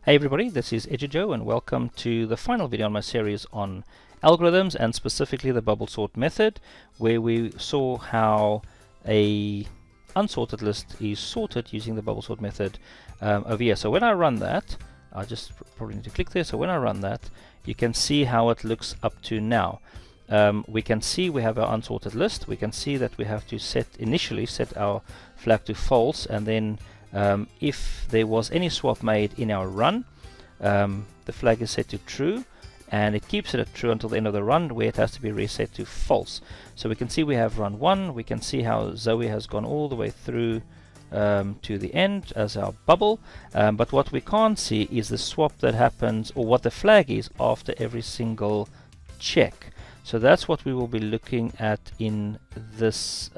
Hey everybody, this is Edujo and welcome to the final video on my series on algorithms and specifically the bubble sort method, where we saw how a unsorted list is sorted using the bubble sort method over here. So when I run that, I just probably need to click there. So when I run that, you can see how it looks up to now. We can see we have our unsorted list. We can see that we have to initially set our flag to false, and then if there was any swap made in our run, the flag is set to true, and it keeps it at true until the end of the run, where it has to be reset to false. So we can see we have run 1. We can see how Zoe has gone all the way through to the end as our bubble, but what we can't see is the swap that happens, or what the flag is after every single check. So that's what we will be looking at in this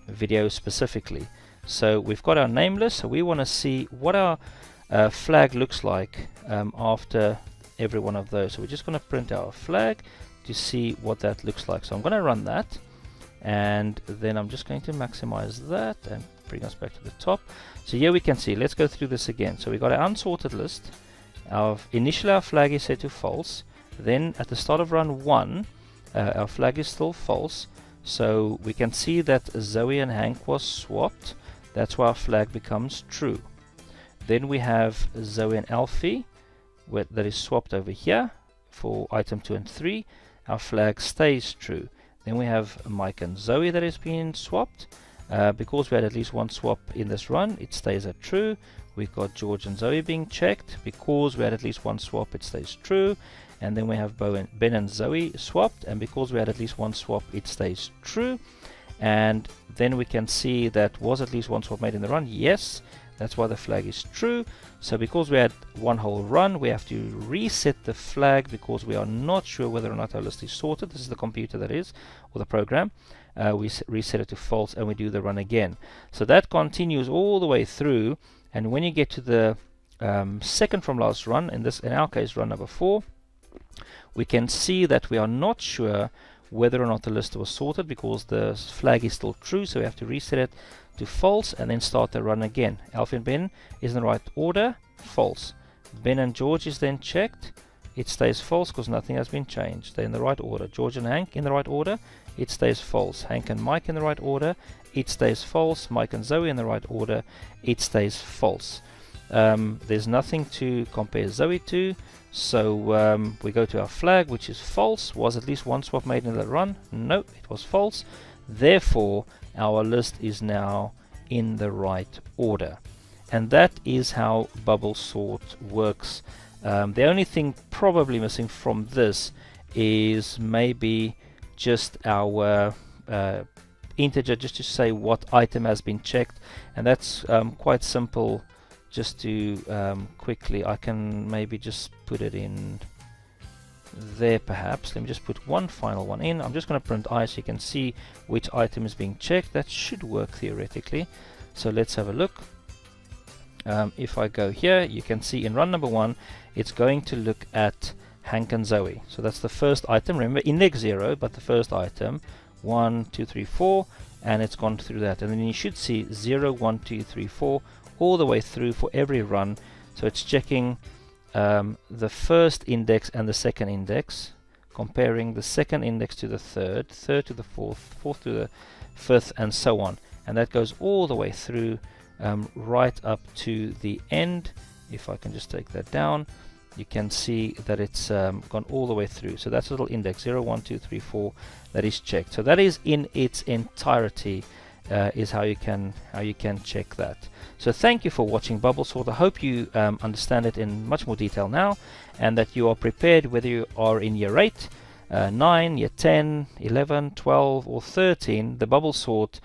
video specifically. So we've got our name list, so we want to see what our flag looks like after every one of those. So we're just going to print our flag to see what that looks like. So I'm going to run that, and then I'm just going to maximize that and bring us back to the top. So here we can see, let's go through this again. So we've got our unsorted list. Initially our flag is set to false. Then at the start of run 1, our flag is still false. So we can see that Zoe and Hank was swapped. That's why our flag becomes true. Then we have Zoe and Alfie that is swapped over here for item 2 and 3. Our flag stays true. Then we have Mike and Zoe that is being swapped. Because we had at least one swap in this run, it stays at true. We've got George and Zoe being checked. Because we had at least one swap, it stays true. And then we have Ben and Zoe swapped, and because we had at least one swap, it stays true. And then we can see that was at least one swap made in the run. Yes, that's why the flag is true. So because we had one whole run, we have to reset the flag because we are not sure whether or not our list is sorted. This is the computer, that is, or the program. We reset it to false, and we do the run again. So that continues all the way through, and when you get to the second from last run, in our case run number 4, we can see that we are not sure whether or not the list was sorted because the flag is still true, so we have to reset it to false and then start the run again. Alfie and Ben is in the right order, false. Ben and George is then checked, it stays false because nothing has been changed. They're in the right order. George and Hank in the right order, it stays false. Hank and Mike in the right order, it stays false. Mike and Zoe in the right order, it stays false. There's nothing to compare Zoe to, so we go to our flag, which is false. Was at least one swap made in the run? No, it was false. Therefore, our list is now in the right order. And that is how bubble sort works. The only thing probably missing from this is maybe just our integer, just to say what item has been checked, and that's quite simple. Just to quickly, I can maybe just put it in there perhaps. Let me just put one final one in. I'm just going to print I so you can see which item is being checked. That should work theoretically. So let's have a look. If I go here, you can see in run number 1, it's going to look at Hank and Zoe. So that's the first item. Remember, index 0, but the first item, 1, 2, 3, 4, and it's gone through that. And then you should see 0, 1, 2, 3, 4, all the way through for every run. So it's checking the first index and the second index, comparing the second index to the third, third to the fourth, fourth to the fifth, and so on. And that goes all the way through right up to the end. If I can just take that down, you can see that it's gone all the way through. So that's a little index 0, 1, 2, 3, 4 that is checked. So that is in its entirety. Is how you can check that. So thank you for watching Bubblesort. I hope you understand it in much more detail now, and that you are prepared whether you are in year 8, 9, year 10, 11, 12 or 13. The Bubblesort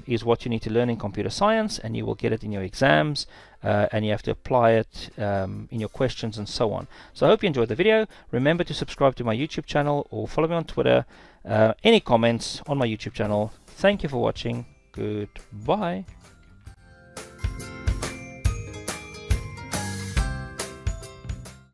is what you need to learn in computer science, and you will get it in your exams, and you have to apply it in your questions and so on. So I hope you enjoyed the video. Remember to subscribe to my YouTube channel or follow me on Twitter. Any comments on my YouTube channel. Thank you for watching. Goodbye.